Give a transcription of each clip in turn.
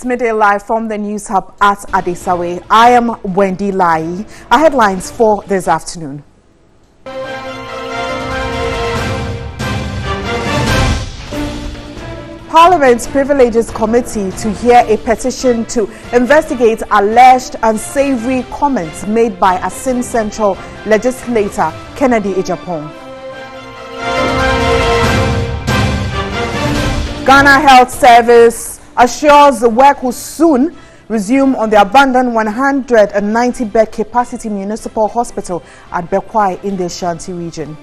It's Midday Live from the News Hub at Adesawe. I am Wendy Lai. Our headlines for this afternoon. Parliament's Privileges Committee to hear a petition to investigate alleged unsavory comments made by Asin Central legislator Kennedy Ejapong. Ghana Health Service assures the work will soon resume on the abandoned 190-bed capacity municipal hospital at Bekwai in the Ashanti region.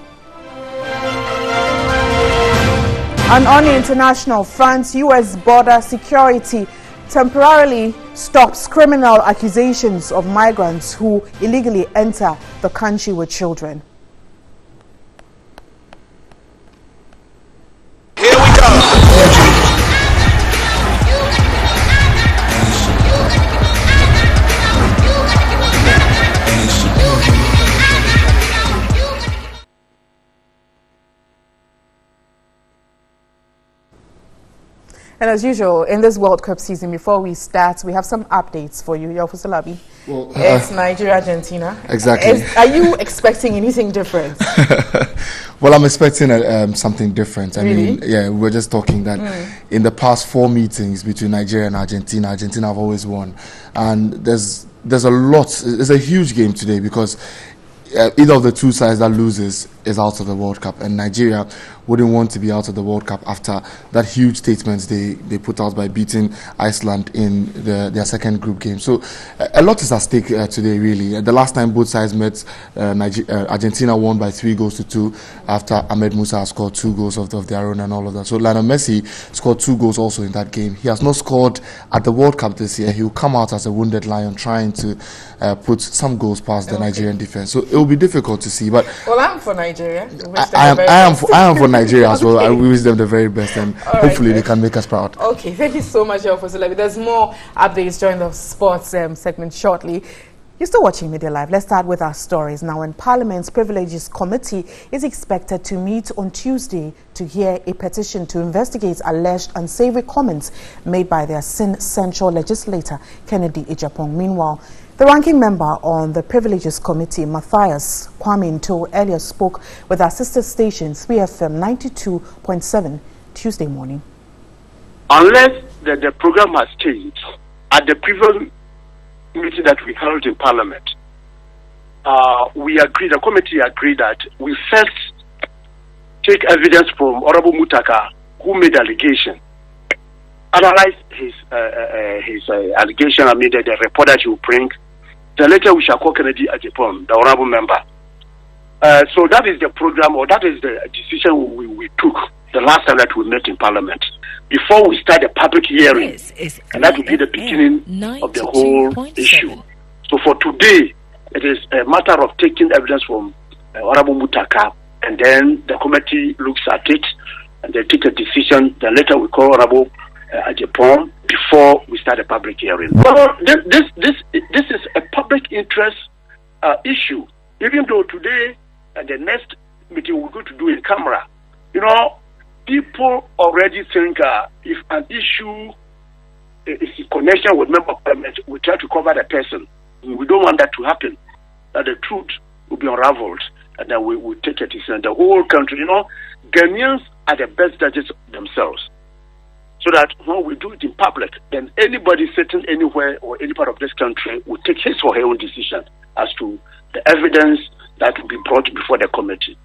And on the international front, U.S. border security temporarily stops criminal accusations of migrants who illegally enter the country with children. Here we go. And as usual, in this World Cup season, before we start, we have some updates for you. Yofusalabi. Well, it's Nigeria, Argentina. Exactly. Are you expecting anything different? Well, I'm expecting something different. I Really? mean, yeah, we were just talking that in the past 4 meetings between Nigeria and Argentina, Argentina have always won. And there's a lot, it's a huge game today because either of the two sides that loses is out of the World Cup, and Nigeria wouldn't want to be out of the World Cup after that huge statement they put out by beating Iceland in their second group game. So a lot is at stake today, really. The last time both sides met, Argentina won by 3-2 after Ahmed Musa scored 2 goals of their own and all of that. So Lionel Messi scored 2 goals also in that game. He has not scored at the World Cup this year. He will come out as a wounded lion trying to put some goals past the Nigerian defense. So it will be difficult to see. But well, I'm for Nigeria. I am for Nigeria as well. I wish them the very best, and hopefully they can make us proud. Okay, thank you so much, Yofusalabi. There's more updates during the sports segment shortly. You're still watching Midday Live. Let's start with our stories now. And Parliament's Privileges Committee is expected to meet on Tuesday to hear a petition to investigate alleged unsavory comments made by their Central legislator Kennedy Ejapong. Meanwhile, the ranking member on the Privileges Committee, Matthias Kwame Nto, earlier spoke with our sister station 3FM 92.7 Tuesday morning. Unless the program has changed, at the previous meeting that we held in Parliament, the committee agreed that we first take evidence from Honorable Mutaka, who made the allegation, analyze his allegation, the report that you bring. Then later we shall call Kennedy Ejapong, the honorable member. So that is the program, or that is the decision we took the last time that we met in Parliament, before we start a public hearing, and that will be the beginning of the whole issue. So for today, it is a matter of taking evidence from Honorable Mutaka, and then the committee looks at it, and they take a decision. Then later we call Honorable Ejapong before we start a public hearing. Well, this is a public interest issue. Even though today and the next meeting we're going to do in camera, people already think if an issue is in connection with member of parliament, we try to cover the person. We don't want that to happen. That the truth will be unraveled, and then we will take a decision. The whole country, Ghanaians are the best judges themselves. So that when we do it in public, then anybody sitting anywhere or any part of this country will take his or her own decision as to the evidence that will be brought before the committee.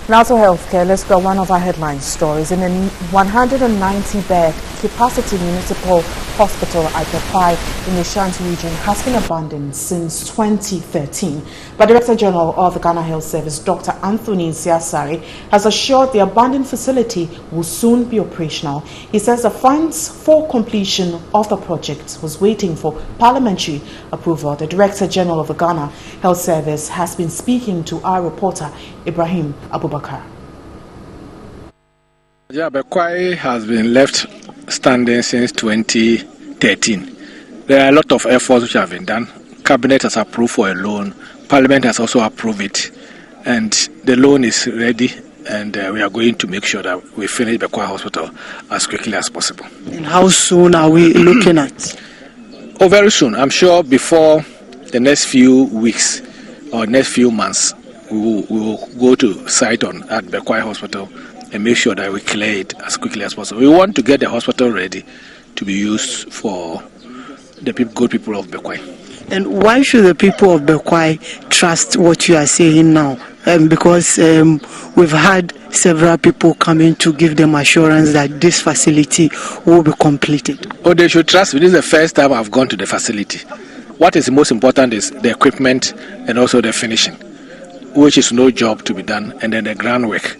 Now to healthcare, let's go one of our headline stories. In a 190-bed capacity municipal hospital at Bekwai in the Ashanti region has been abandoned since 2013. But Director General of the Ghana Health Service, Dr. Anthony Nsiasare, has assured the abandoned facility will soon be operational. He says the funds for completion of the project was waiting for parliamentary approval. The Director General of the Ghana Health Service has been speaking to our reporter, Ibrahim Abubakar. Yeah, Bekwai has been left standing since 2013. There are a lot of efforts which have been done. Cabinet has approved for a loan. Parliament has also approved it. And the loan is ready. and we are going to make sure that we finish Bekwai Hospital as quickly as possible. And how soon are we looking at? Oh, very soon. I'm sure before the next few weeks or next few months, we will go to site at Bekwai Hospital and make sure that we clear it as quickly as possible. We want to get the hospital ready to be used for the good people of Bekwai. And why should the people of Bekwai trust what you are saying now? Because we've had several people coming to give them assurance that this facility will be completed. Oh, they should trust me. This is the first time I've gone to the facility. What is most important is the equipment and also the finishing, which is no job to be done, and then the groundwork.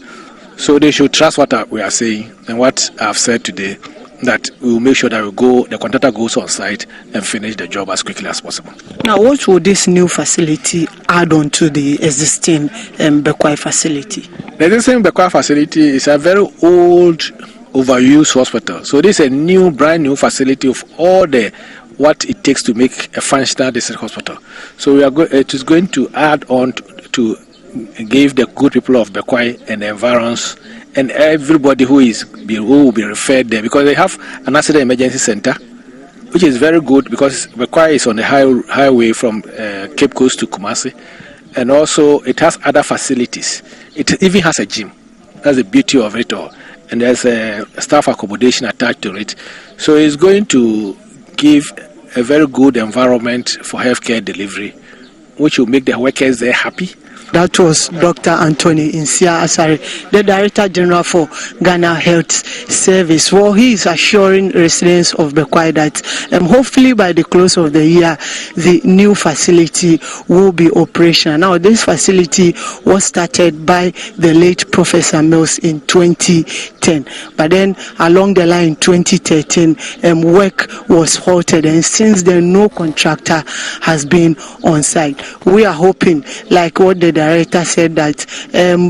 So they should trust what we are saying and what I've said today, that we will make sure that the contractor goes on site and finish the job as quickly as possible. Now, what will this new facility add on to the existing Bekwai facility? The existing Bekwai facility is a very old, overused hospital. So this is a brand new facility of all what it takes to make a functional district hospital. So it is going to add on to give the good people of Bekwai and the environs and everybody who will be referred there, because they have an accident emergency center, which is very good because Bekwai is on the highway from Cape Coast to Kumasi, and also it has other facilities. It even has a gym. That's the beauty of it all, and there's a staff accommodation attached to it. So it's going to give a very good environment for healthcare delivery, which will make the workers there happy. That was Dr. Anthony Insia Asare, the Director General for Ghana Health Service. Well, he is assuring residents of Bekwai that hopefully by the close of the year, the new facility will be operational. Now, this facility was started by the late Professor Mills in 2010. But then along the line in 2013, work was halted, and since then, no contractor has been on site. We are hoping, like what the director said, that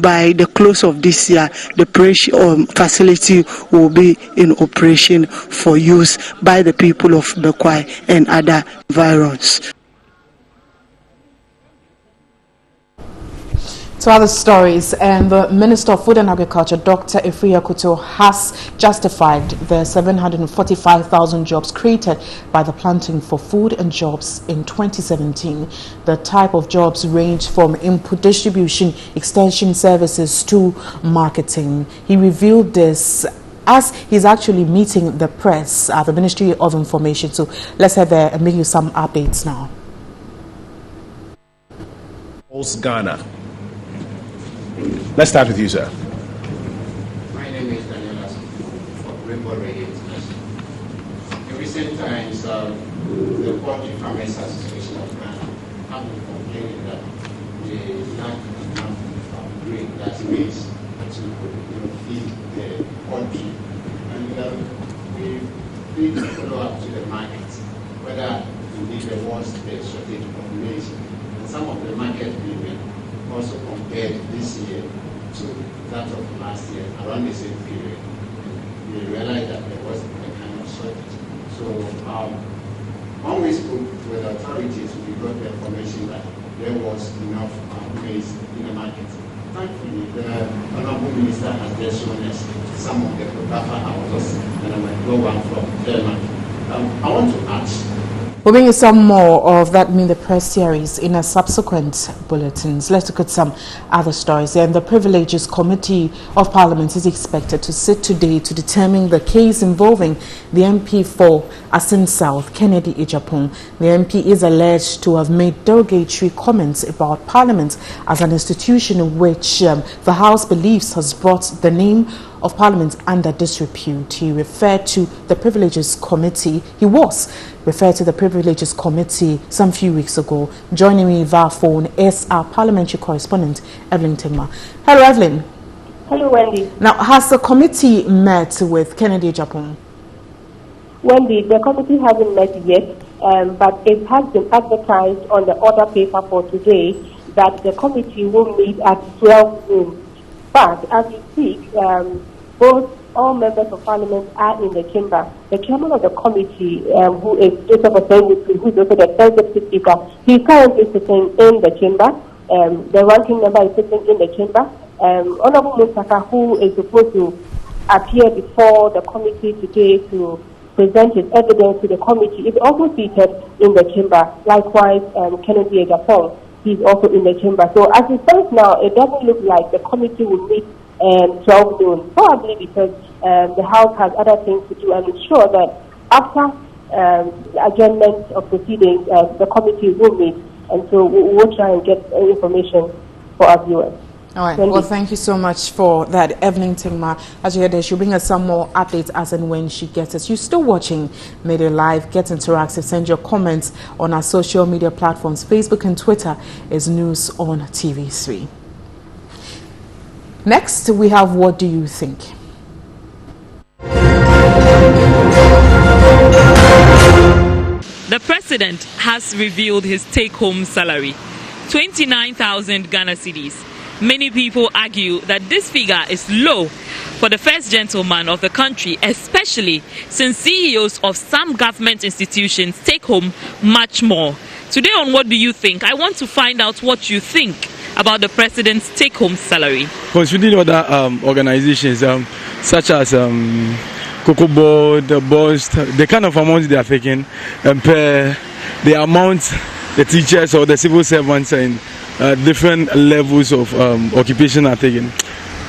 by the close of this year, the facility will be in operation for use by the people of Bekwai and other environs. To other stories, and the Minister of Food and Agriculture, Dr. Efria Kuto, has justified the 745,000 jobs created by the Planting for Food and Jobs in 2017. The type of jobs range from input distribution, extension services to marketing. He revealed this as he's actually meeting the press at the Ministry of Information. So let's have and make you some updates now. Ghana. Let's start with you, sir. My name is Daniel of Rainbow Radio International. In recent times, the Poultry Farmers Association of Ghana have been complaining that they lack enough grain, that's maize, to feed the poultry. And we need to follow up to the market, whether indeed there was the shortage of maize. And some of the market women also compared this year to that of last year, around the same period. We realized that there was a kind of shortage. So when we spoke with authorities, we got the information that there was enough maize in the market. Thankfully, the Honorable Minister has just shown us some of the proper houses, and I might go one from Denmark. I want to ask. We'll bring you some more of that Meet the Press series in a subsequent bulletins. Let's look at some other stories. And the Privileges Committee of Parliament is expected to sit today to determine the case involving the MP for Asin South, Kennedy Ejapong. The MP is alleged to have made derogatory comments about Parliament as an institution which the House believes has brought the name of Parliament under disrepute. He referred to the Privileges Committee. He was referred to the Privileges Committee some few weeks ago. Joining me via phone is our parliamentary correspondent, Evelyn Timma. Hello, Evelyn. Hello, Wendy. Now, has the committee met with Kennedy Ejapong? Wendy, the committee hasn't met yet, but it has been advertised on the order paper for today that the committee will meet at 12 noon. But as we speak, all members of Parliament are in the chamber. The chairman of the committee, who is Joseph Osenwitu, who is also the executive speaker, he is currently sitting in the chamber. The ranking member is sitting in the chamber. Honorable Mustafa, who is supposed to appear before the committee today to present his evidence to the committee, is also seated in the chamber. Likewise, Kennedy Egafong, he's also in the chamber. So as it stands now, it doesn't look like the committee will meet 12 noon, probably because the House has other things to do. I'm sure that after the adjournment of proceedings, the committee will meet, and so we'll try and get information for our viewers. All right. Well, thank you so much for that, Evelyn Tingma. As you heard there, she'll bring us some more updates as and when she gets it. You're still watching Midday Live. Get interactive. Send your comments on our social media platforms. Facebook and Twitter is News on TV3. Next, we have What Do You Think? The president has revealed his take-home salary, 29,000 Ghana cedis. Many people argue that this figure is low for the first gentleman of the country, especially since CEOs of some government institutions take home much more. Today on What Do You Think? I want to find out what you think about the president's take-home salary. Considering other organizations such as Cocoa Board, the Bost, the kind of amounts they are taking, compare the amount the teachers or the civil servants and different levels of occupation are taking,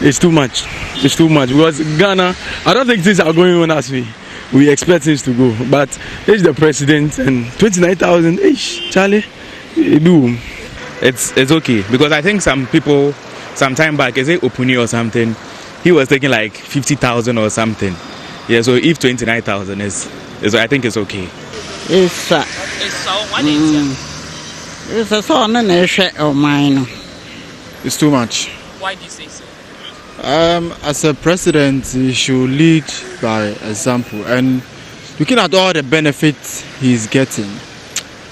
it's too much. It's too much because Ghana, I don't think things are going on as we expect things to go. But it's the president and 29,000 ish, Charlie, do. It's okay because I think some people some time back, is it Opuni or something, he was taking like 50,000 or something. Yeah, so if 29,000 is I think it's okay. It's a son of mine. It's too much. Why do you say so? As a president, he should lead by example. And looking at all the benefits he's getting,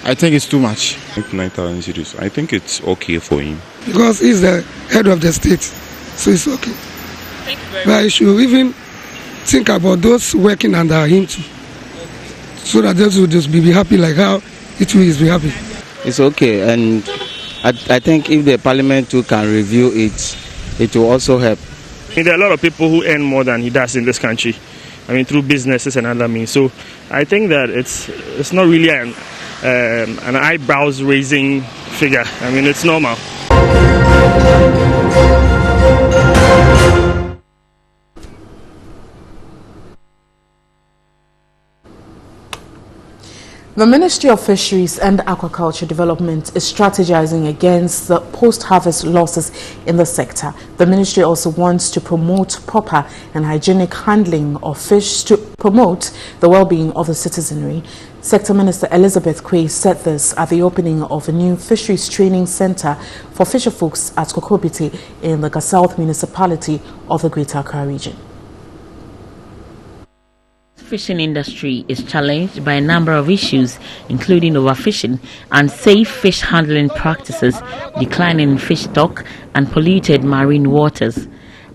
I think it's too much. 9,000 cities. I think it's okay for him. Because he's the head of the state, so it's okay. Thank you very much. But he should even think about those working under him too. So that they will just be happy like how it will be happy. It's okay, and I think if the parliament too can review it, it will also help. There are a lot of people who earn more than he does in this country. I mean, through businesses and other means. So I think that it's not really an eyebrows raising figure. I mean, it's normal. The Ministry of Fisheries and Aquaculture Development is strategizing against the post-harvest losses in the sector. The ministry also wants to promote proper and hygienic handling of fish to promote the well-being of the citizenry. Sector Minister Elizabeth Quay said this at the opening of a new fisheries training center for fisherfolks at Kokobiti in the South municipality of the Greater Accra region. Fishing industry is challenged by a number of issues, including overfishing, unsafe fish handling practices, declining fish stock, and polluted marine waters.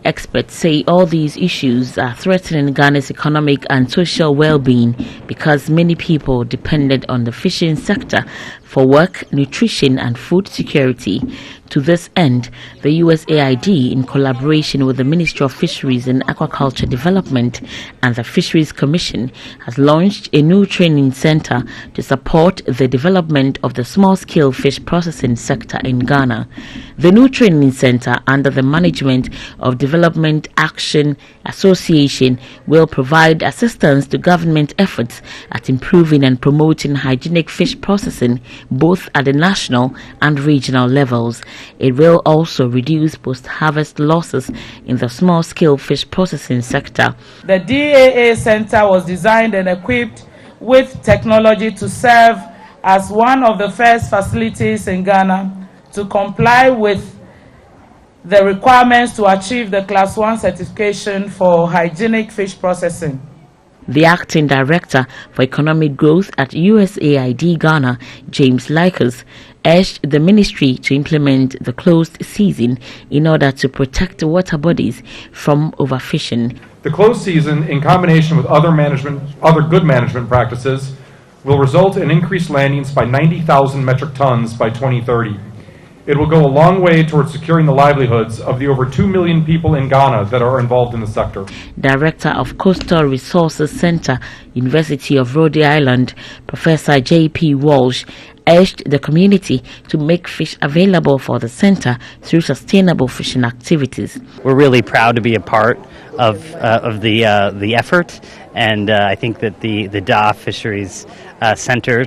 Experts say all these issues are threatening Ghana's economic and social well-being because many people depended on the fishing sector for work, nutrition, and food security. To this end, the USAID, in collaboration with the Ministry of Fisheries and Aquaculture Development and the Fisheries Commission, has launched a new training center to support the development of the small-scale fish processing sector in Ghana. The new training center, under the management of Development Action Association, will provide assistance to government efforts at improving and promoting hygienic fish processing both at the national and regional levels. It will also reduce post-harvest losses in the small-scale fish processing sector. The DAA Center was designed and equipped with technology to serve as one of the first facilities in Ghana to comply with the requirements to achieve the Class 1 certification for hygienic fish processing. The acting director for economic growth at USAID Ghana, James Likers, urged the ministry to implement the closed season in order to protect water bodies from overfishing. The closed season, in combination with other good management practices, will result in increased landings by 90,000 metric tons by 2030. It will go a long way towards securing the livelihoods of the over 2 million people in Ghana that are involved in the sector. Director of Coastal Resources Center, University of Rhode Island, Professor J.P. Walsh, urged the community to make fish available for the center through sustainable fishing activities. We're really proud to be a part of the effort, and I think that the DA Fisheries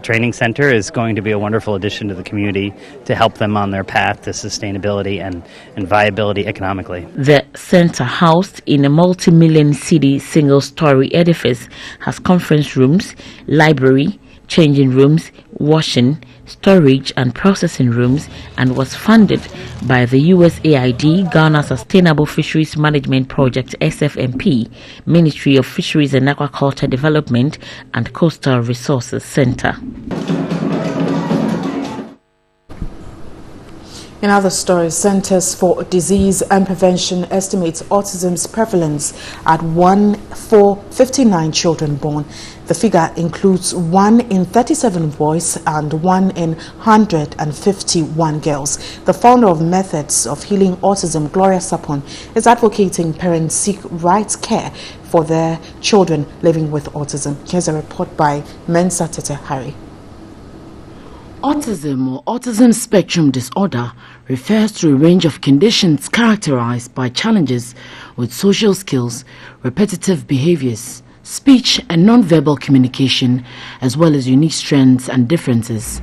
Training Center is going to be a wonderful addition to the community to help them on their path to sustainability and viability economically. The center, housed in a multi-million city single-story edifice, has conference rooms, library, changing rooms, washing, storage and processing rooms, and was funded by the USAID, Ghana Sustainable Fisheries Management Project SFMP, Ministry of Fisheries and Aquaculture Development, and Coastal Resources Center. In other stories, Centers for Disease and Prevention estimates autism's prevalence at 1 for 59 children born. The figure includes 1 in 37 boys and 1 in 151 girls. The founder of Methods of Healing Autism, Gloria Sapon, is advocating parents seek right care for their children living with autism. Here's a report by Mensa Tete Harry. Autism or autism spectrum disorder refers to a range of conditions characterized by challenges with social skills, repetitive behaviors, speech and non-verbal communication, as well as unique strengths and differences.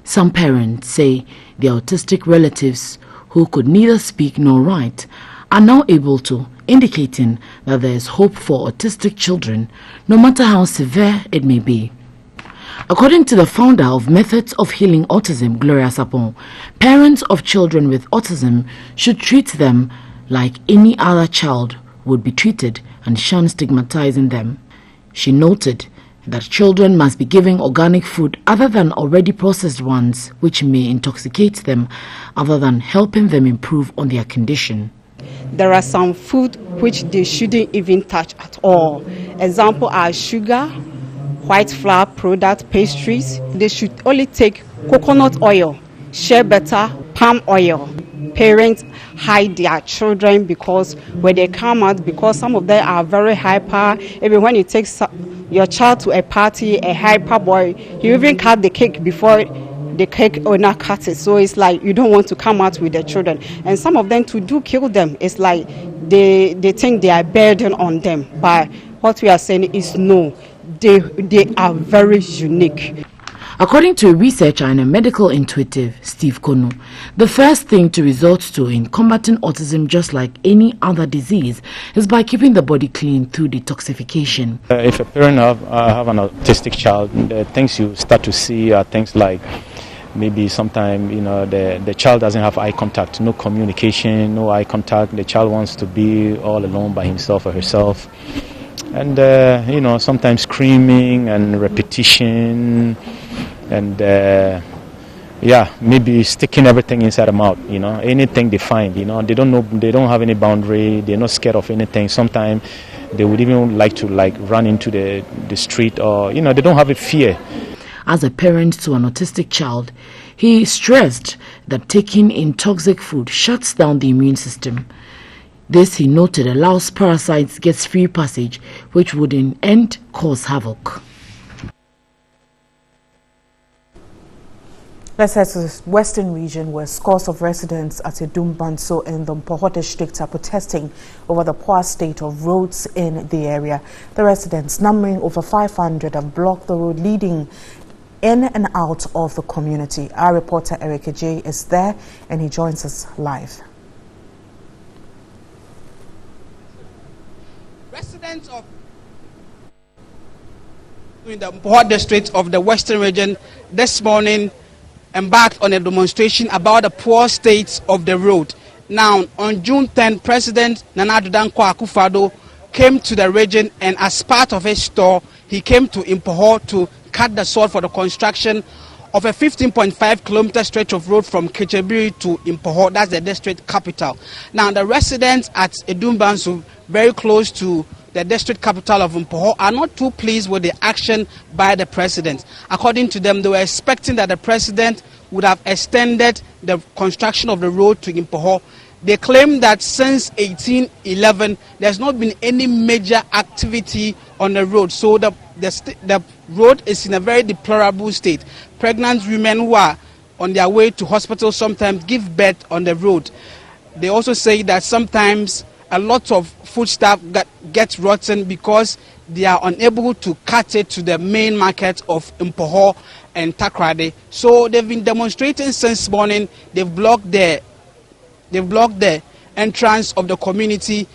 Some parents say their autistic relatives who could neither speak nor write are now able to, indicating that there is hope for autistic children, no matter how severe it may be. According to the founder of Methods of Healing Autism, Gloria Sapon, parents of children with autism should treat them like any other child would be treated and shun stigmatizing them. She noted that children must be given organic food other than already processed ones, which may intoxicate them, other than helping them improve on their condition. There are some food which they shouldn't even touch at all. Example are sugar, white flour product, pastries. They should only take coconut oil, shea butter, palm oil. Parents hide their children because when they come out, because some of them are very hyper. Even when you take your child to a party, a hyper boy, you even cut the cake before the cake owner cut it. So it's like you don't want to come out with the children. And some of them do kill them. It's like they think they are burden on them. But what we are saying is no. They are very unique. According to a researcher and a medical intuitive, Steve Kono, the first thing to resort to in combating autism, just like any other disease, is by keeping the body clean through detoxification. If a parent have an autistic child, the things you start to see are things like maybe sometimes the child doesn't have eye contact, no communication, no eye contact. The child wants to be all alone by himself or herself. And, sometimes screaming and repetition and, maybe sticking everything inside the mouth, anything they find, they don't know, they don't have any boundary, they're not scared of anything. Sometimes they would even like to run into the street or, they don't have a fear. As a parent to an autistic child, he stressed that taking in toxic food shuts down the immune system. This, he noted, allows parasites get free passage, which would in end cause havoc. Let's head to the western region, where scores of residents at Edumbanso in the Mpoho district are protesting over the poor state of roads in the area. The residents, numbering over 500, have blocked the road leading in and out of the community. Our reporter Eric J is there and he joins us live. Residents of in the Mpoho district of the western region this morning embarked on a demonstration about the poor state of the road. Now, on June 10, President Nana Addo Dankwa Akufo-Addo came to the region, and as part of his tour, he came to Mpoho to cut the sod for the construction of a 15.5-kilometer stretch of road from Kechebiri to Mpoho. That's the district capital. Now, the residents at Edumbanso, very close to the district capital of Mpoho, are not too pleased with the action by the president. According to them, they were expecting that the president would have extended the construction of the road to Impoho. They claim that since 1811, there's not been any major activity on the road. So the road is in a very deplorable state. Pregnant women who are on their way to hospital sometimes give birth on the road. They also say that sometimes a lot of foodstuff gets rotten because they are unable to cut it to the main market of Impoho and Takoradi. So they've been demonstrating since morning. They've blocked the entrance of the community.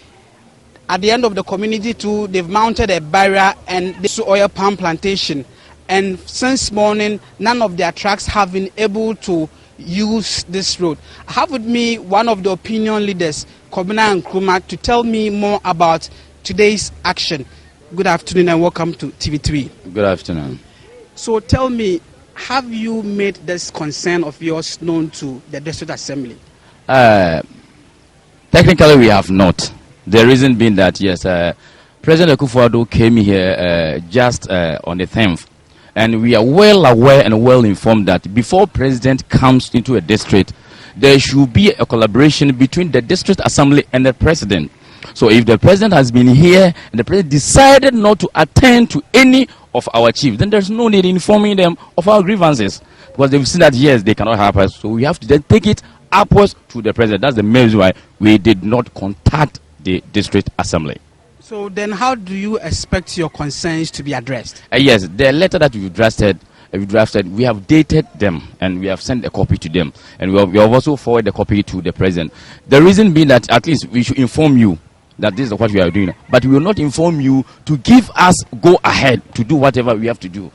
At the end of the community too, they've mounted a barrier and this oil palm plantation. And since morning, none of their trucks have been able to use this road. I have with me one of the opinion leaders, Kobina Nkrumah, to tell me more about today's action. Good afternoon and welcome to TV3. Good afternoon. So tell me, have you made this concern of yours known to the District Assembly? Technically, we have not. The reason being that, yes, President Akufo-Addo came here just on the 10th. And we are well aware and well informed that before President comes into a district, there should be a collaboration between the District Assembly and the President. So if the President has been here and the President decided not to attend to any of our chiefs, then there's no need in informing them of our grievances. Because they've seen that, yes, they cannot help us. So we have to then take it upwards to the President. That's the main reason why we did not contact the District Assembly. So then how do you expect your concerns to be addressed? Yes, the letter that we drafted, we have dated them and we have sent a copy to them. And we have also forwarded the copy to the President. The reason being that at least we should inform you that this is what we are doing. But we will not inform you to give us go ahead to do whatever we have to do.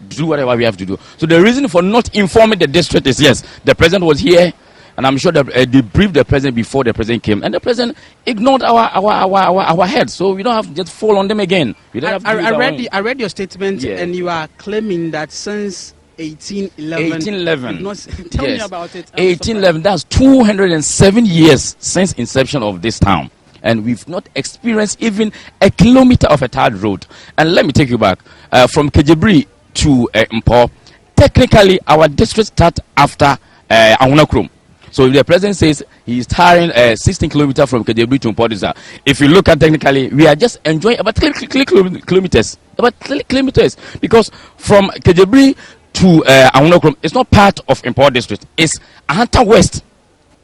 Do whatever we have to do. So the reason for not informing the district is, yes, the President was here, and I'm sure that they briefed the President before the President came, and the President ignored our heads. So we don't have to just fall on them again. We don't have to I read your statement, yeah. And you are claiming that since 1811. Tell me about it. 1811, that's 207 years since inception of this town. And we've not experienced even a kilometer of a tarred road. And let me take you back. From Kejebri to Mpo, technically our district starts after Ahunakrom. So if the President says he's tarring 16 kilometers from Kejebri to Mpo, if you look at technically, we are just enjoying about 3 kilometers. About 3 kilometers. Because from Kejebri to Ahunakrom, it's not part of Mpo district. It's Ahanta West.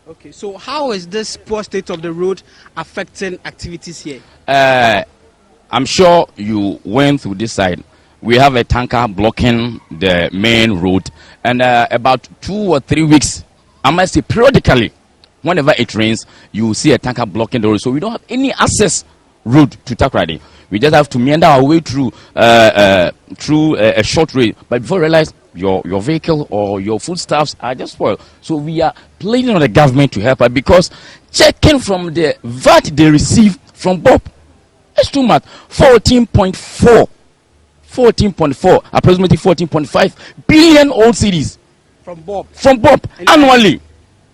Okay, so how is this poor state of the road affecting activities here? I'm sure you went through this side. We have a tanker blocking the main road, and about 2 or 3 weeks, I must say periodically, whenever it rains, you see a tanker blocking the road. So we don't have any access road to Takoradi. We just have to meander our way through a short road. But before you realize, your vehicle or your foodstuffs are just spoiled. So we are pleading on the government to help us, because checking from the VAT they receive from Bob, it's too much. 14.4, approximately 14.5 billion old cedis from Bob annually,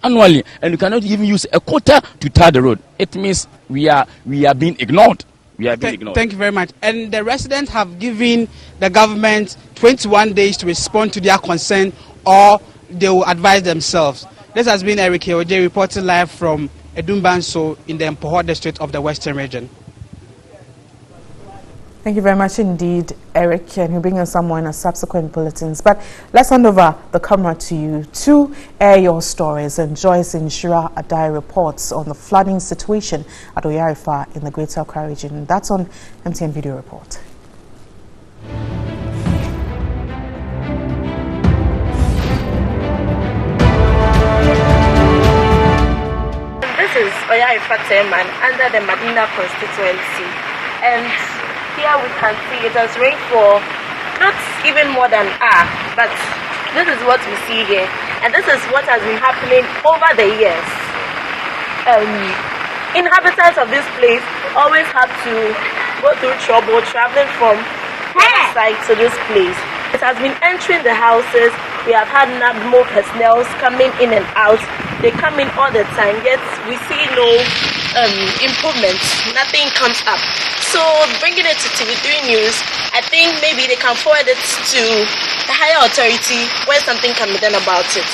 and you cannot even use a quota to tar the road. It means we are being ignored. Thank you very much. And the residents have given the government 21 days to respond to their concern, or they will advise themselves. This has been Eric Oje reporting live from Edumbanso in the Mpoho district of the Western region. Thank you very much indeed, Eric, and he'll bring us some more in our subsequent bulletins. But let's hand over the camera to you to air your stories. And Joyce Inshira Adai reports on the flooding situation at Oyarifa in the Greater Accra region. That's on MTN Video Report. This is Oyarifa Teman under the Madina constituency, and here we can see it has rained for not even more than an hour, but this is what we see here, and this is what has been happening over the years. Inhabitants of this place always have to go through trouble traveling from one side to this place. It has been entering the houses. We have had more personnel coming in and out. They come in all the time, yet we see no improvement. Nothing comes up. So bringing it to TV3 News, I think maybe they can forward it to a higher authority where something can be done about it.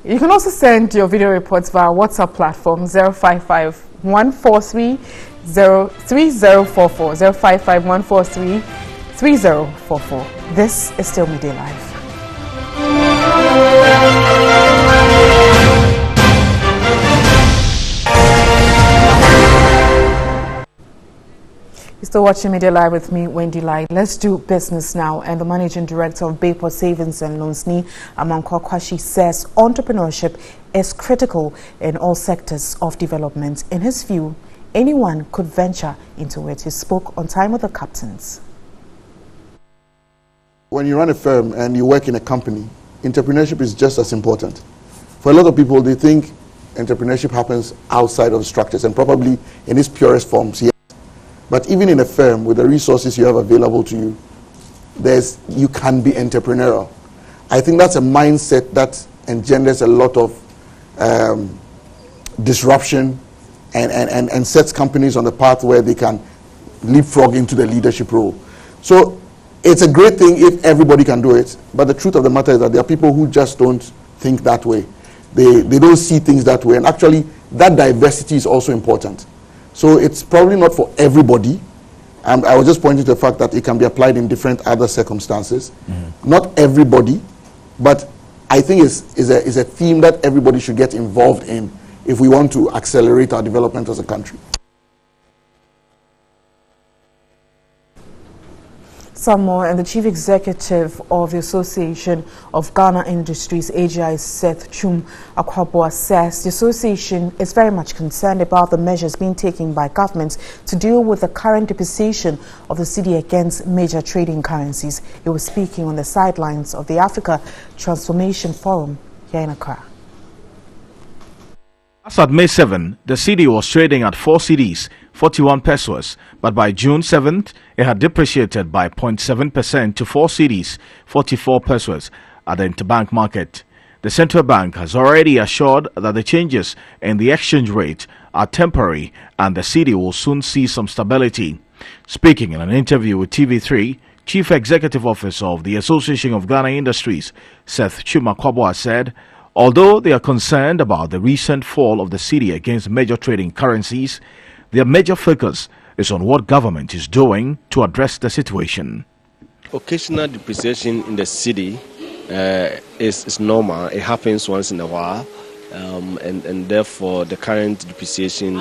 You can also send your video reports via WhatsApp platform 055 143 3044 055 143 3044. This is still Midday Live. You're still watching Midday Live with me, Wendy Lai. Let's do business now. And the managing director of Bayport Savings and Loans, Ni Amankwa Kwashi, says entrepreneurship is critical in all sectors of development. In his view, anyone could venture into it. He spoke on Time with the Captains. When you run a firm and you work in a company, entrepreneurship is just as important. For a lot of people, they think entrepreneurship happens outside of structures, and probably in its purest forms, yes. But even in a firm, with the resources you have available to you, you can be entrepreneurial. I think that's a mindset that engenders a lot of disruption and sets companies on the path where they can leapfrog into the leadership role. So it's a great thing if everybody can do it, but the truth of the matter is that there are people who just don't think that way. They don't see things that way, and actually that diversity is also important. So it's probably not for everybody. I was just pointing to the fact that it can be applied in different other circumstances. Not everybody, but I think is a theme that everybody should get involved in if we want to accelerate our development as a country. Some more, and the Chief Executive of the Association of Ghana Industries, AGI, Seth Chum Akwabua, says the association is very much concerned about the measures being taken by governments to deal with the current depreciation of the cedi against major trading currencies. He was speaking on the sidelines of the Africa Transformation Forum here in Accra. As at May 7, the cedi was trading at 4 cedis, 41 pesos, but by June 7th, it had depreciated by 0.7% to 4 cedis, 44 pesos at the interbank market. The central bank has already assured that the changes in the exchange rate are temporary and the cedi will soon see some stability. Speaking in an interview with TV3, Chief Executive Officer of the Association of Ghana Industries, Seth Chum Akwabua, said, although they are concerned about the recent fall of the cedi against major trading currencies, their major focus is on what government is doing to address the situation. Occasional depreciation in the cedi is normal. It happens once in a while, and therefore the current depreciation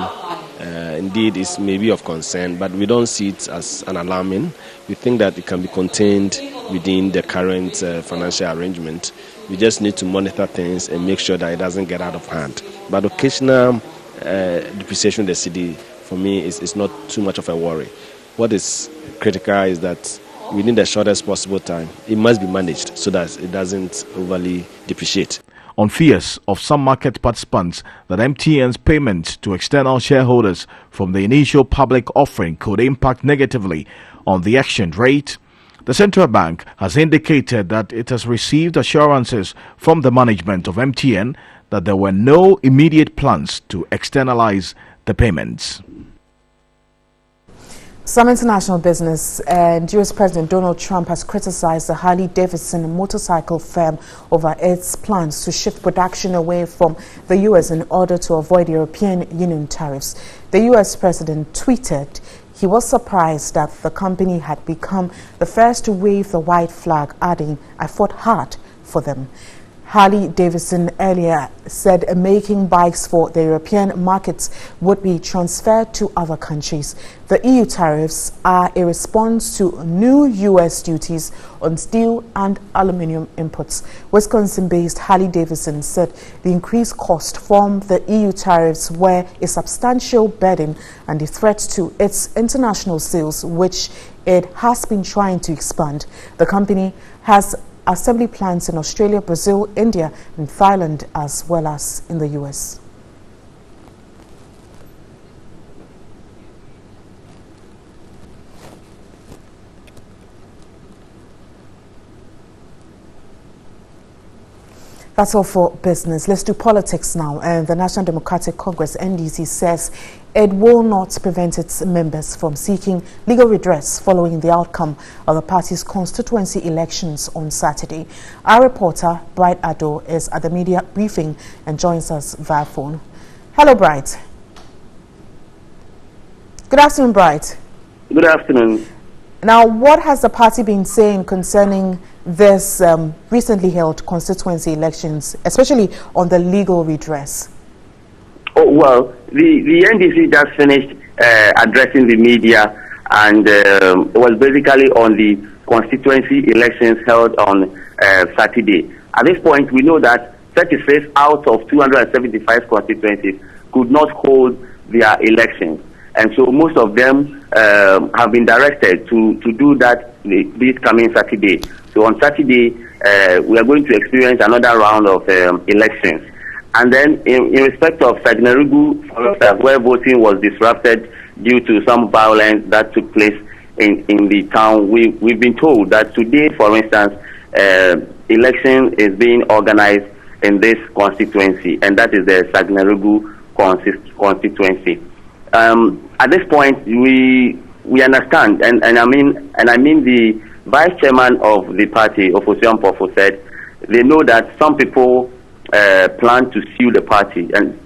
indeed is maybe of concern, but we don't see it as an alarming. We think that it can be contained within the current financial arrangement. We just need to monitor things and make sure that it doesn't get out of hand. But occasional depreciation in the cedi, for me, is not too much of a worry. What is critical is that within the shortest possible time, it must be managed so that it doesn't overly depreciate. On fears of some market participants that MTN's payment to external shareholders from the initial public offering could impact negatively on the exchange rate, the central bank has indicated that it has received assurances from the management of MTN that there were no immediate plans to externalize the payments. Some international business and U.S. President Donald Trump has criticized the Harley-Davidson motorcycle firm over its plans to shift production away from the U.S. in order to avoid European Union tariffs. The U.S. President tweeted he was surprised that the company had become the first to wave the white flag, adding, "I fought hard for them." Harley-Davidson earlier said making bikes for the European markets would be transferred to other countries. The EU tariffs are a response to new U.S. duties on steel and aluminium imports. Wisconsin-based Harley-Davidson said the increased cost from the EU tariffs were a substantial burden and a threat to its international sales, which it has been trying to expand. The company has assembly plants in Australia, Brazil, India, and Thailand, as well as in the U.S. That's all for business. Let's do politics now. And the National Democratic Congress, NDC, says it will not prevent its members from seeking legal redress following the outcome of the party's constituency elections on Saturday. Our reporter, Bright Ado, is at the media briefing and joins us via phone. Hello, Bright. Good afternoon, Bright. Good afternoon. Now, what has the party been saying concerning this recently held constituency elections, especially on the legal redress? Oh, well, the NDC just finished addressing the media, and it was basically on the constituency elections held on Saturday. At this point, we know that 36 out of 275 constituencies could not hold their elections. And so most of them have been directed to do that this coming Saturday. So on Saturday, we are going to experience another round of elections. And then in respect of Sagnarugu, where voting was disrupted due to some violence that took place in the town, we've been told that today, for instance, election is being organized in this constituency, and that is the Sagnarugu constituency. At this point, we understand, and I mean the vice chairman of the party, Ofosion Pofo, said they know that some people plan to sue the party, and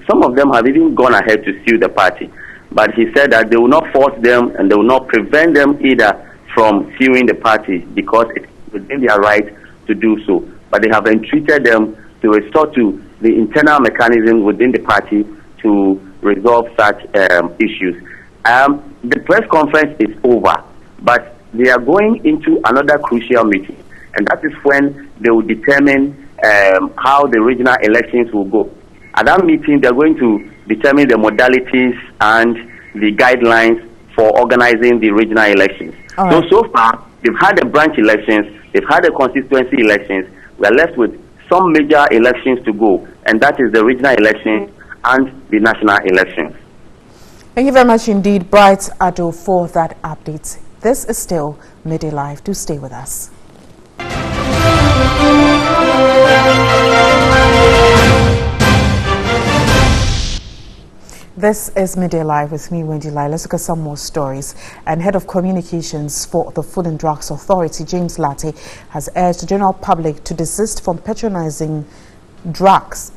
some of them have even gone ahead to sue the party. But he said that they will not force them, and they will not prevent them either from suing the party, because it's within their right to do so. But they have entreated them to restore to the internal mechanism within the party to resolve such issues. The press conference is over, but they are going into another crucial meeting, and that is when they will determine how the regional elections will go. At that meeting, they are going to determine the modalities and the guidelines for organizing the regional elections. Right. So far, they've had the branch elections, they've had the constituency elections. We are left with some major elections to go, and that is the regional elections and the national elections. Thank you very much indeed, Bright Ado, for that update. This is still Midday Live. Do stay with us. This is Midday Live with me, Wendy Lai. Let's look at some more stories. And Head of Communications for the Food and Drugs Authority, James Latte, has urged the general public to desist from patronizing drugs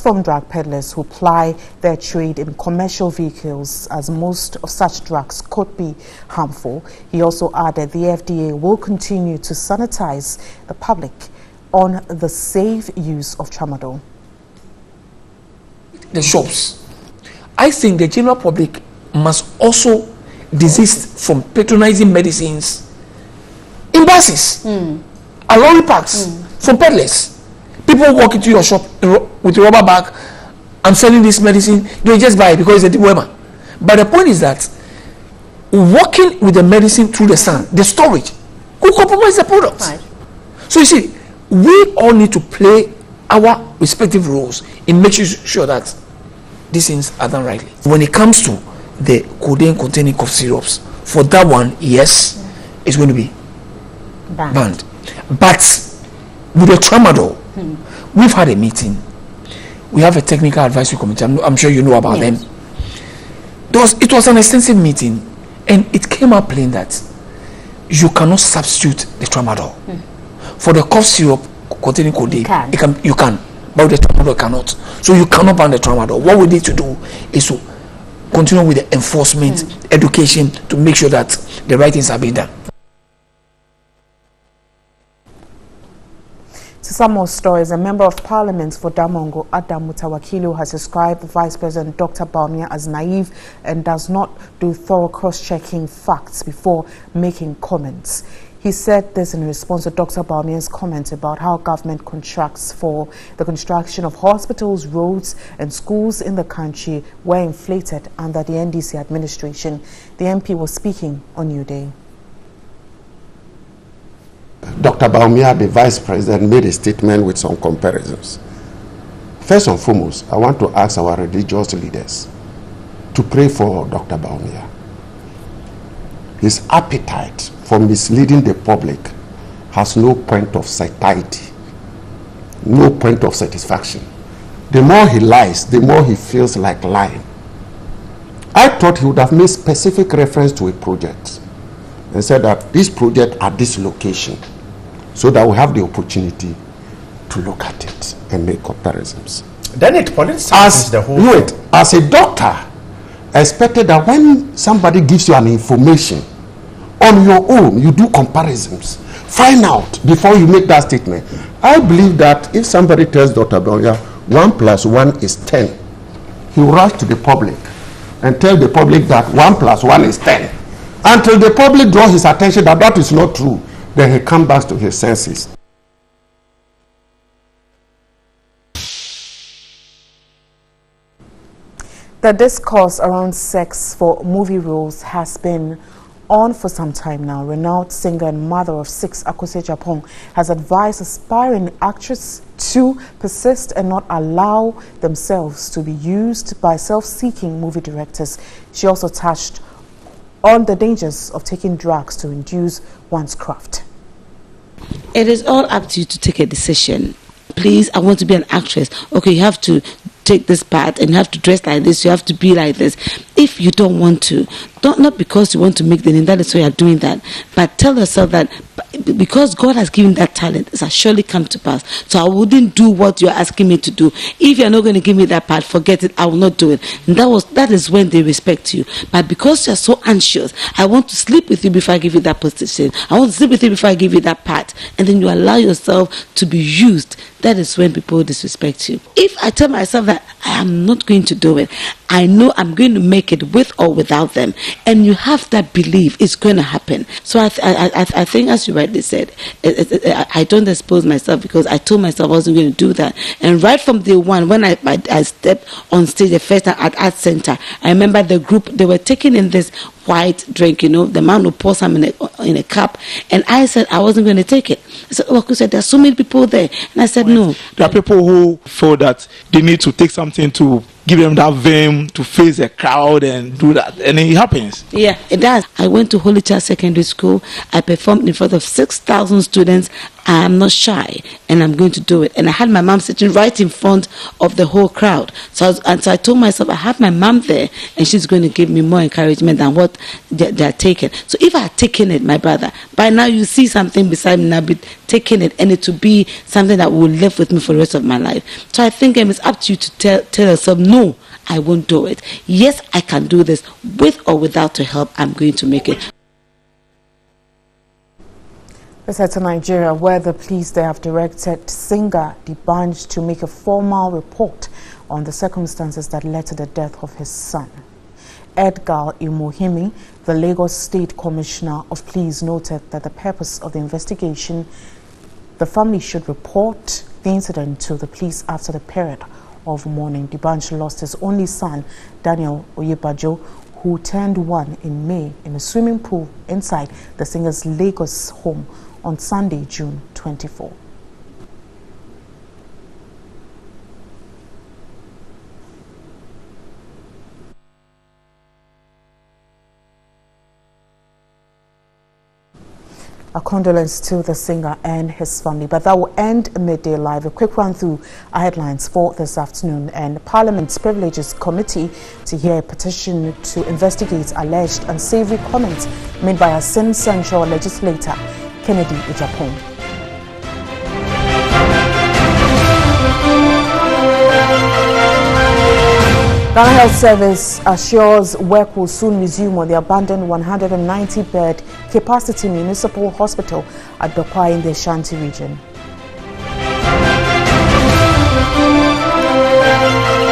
from drug peddlers who ply their trade in commercial vehicles, as most of such drugs could be harmful. He also added the FDA will continue to sanitize the public on the safe use of tramadol. The shops. I think the general public must also desist from patronizing medicines in buses, along parks, from peddlers. People walk into your shop with a rubber bag and selling this medicine, they just buy it because it's a dewormer. But the point is that walking with the medicine through the sun, the storage, will compromise the product. Right. So you see, we all need to play our respective roles in making sure that these things are done rightly. When it comes to the codeine containing cough syrups, for that one, yes, it's going to be banned. But with the tramadol, we've had a meeting. We have a technical advisory committee. I'm sure you know about them. It was an extensive meeting, and it came out plain that you cannot substitute the tramadol for the cough syrup containing codeine. You can, but the tramadol cannot. So you cannot ban the tramadol. What we need to do is to continue with the enforcement, education, to make sure that the right things are being done. To some more stories, a member of parliament for Damongo, Adam Mutawakilu, has described Vice President Dr. Bawumia as naive and does not do thorough cross-checking facts before making comments. He said this in response to Dr. Bawumia's comment about how government contracts for the construction of hospitals, roads and schools in the country were inflated under the NDC administration. The MP was speaking on New Day. Dr. Bawumia, the Vice President, made a statement with some comparisons. First and foremost, I want to ask our religious leaders to pray for Dr. Bawumia. His appetite for misleading the public has no point of satiety. no point of satisfaction. The more he lies, the more he feels like lying. I thought he would have made specific reference to a project and said that this project at this location, so that we have the opportunity to look at it and make comparisons. Then it politicizes the whole thing. As a doctor, I expected that when somebody gives you an information, on your own, you do comparisons. Find out before you make that statement. I believe that if somebody tells Dr. Baumiya 1 + 1 is 10, he will rush to the public and tell the public that 1 + 1 is 10. Until the public draws his attention that that is not true, then he comes back to his senses. The discourse around sex for movie roles has been on for some time now. Renowned singer and mother of 6, Akosua Japong, has advised aspiring actresses to persist and not allow themselves to be used by self-seeking movie directors. She also touched on the dangers of taking drugs to induce one's craft. It is all up to you to take a decision. Please, I want to be an actress. Okay, you have to take this part and you have to dress like this, you have to be like this. If you don't want to, not because you want to make the name, that is why you are doing that, but tell yourself that because God has given that talent, it has surely come to pass. So I wouldn't do what you're asking me to do. If you're not going to give me that part, forget it, I will not do it. And that is when they respect you. But because you're so anxious, I want to sleep with you before I give you that position, I want to sleep with you before I give you that part, and then you allow yourself to be used, that is when people disrespect you. If I tell myself that I am not going to do it, I know I'm going to make it with or without them, and you have that belief it's going to happen. So I think, as you rightly said, I don't expose myself because I told myself I wasn't going to do that. And right from day one, when I stepped on stage the first time at Art Center, I remember the group, they were taking in this white drink, the man would pour some in a cup, and I said I wasn't going to take it. I said, oh, said there's so many people there, and I said no. There are people who feel that they need to take something to give them that vim to face a crowd and do that, and it happens. Yeah, it does. I went to Holy Child Secondary School. I performed in front of 6,000 students. I am not shy, and I'm going to do it. And I had my mom sitting right in front of the whole crowd. So I told myself, I have my mom there, and she's going to give me more encouragement than what they're taking. So if I had taken it, my brother, by now you see something beside me, and I'll be taking it, and it will be something that will live with me for the rest of my life. So I think it's up to you to tell yourself, no, I won't do it. Yes, I can do this. With or without your help, I'm going to make it. Let's head to Nigeria, where the police there have directed singer D'banj to make a formal report on the circumstances that led to the death of his son. Edgar Imohimi, the Lagos State Commissioner of Police, noted that the purpose of the investigation, the family should report the incident to the police after the period of mourning. D'banj lost his only son, Daniel Oyebajo, who turned 1 in May in a swimming pool inside the singer's Lagos home on Sunday, June 24. A condolence to the singer and his family. But that will end Midday Live. A quick run through our headlines for this afternoon. And Parliament's Privileges Committee to hear a petition to investigate alleged unsavory comments made by a Sin Central legislator, Kennedy Ejapong. Ghana Health Service assures work will soon resume on the abandoned 190-bed capacity municipal hospital at Bekwai in the Ashanti region.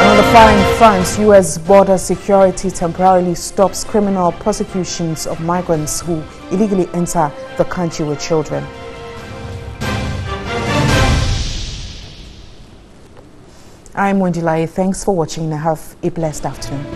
On the foreign front, U.S. border security temporarily stops criminal prosecutions of migrants who illegally enter the country with children. I'm Wendy Lai. Thanks for watching and have a blessed afternoon.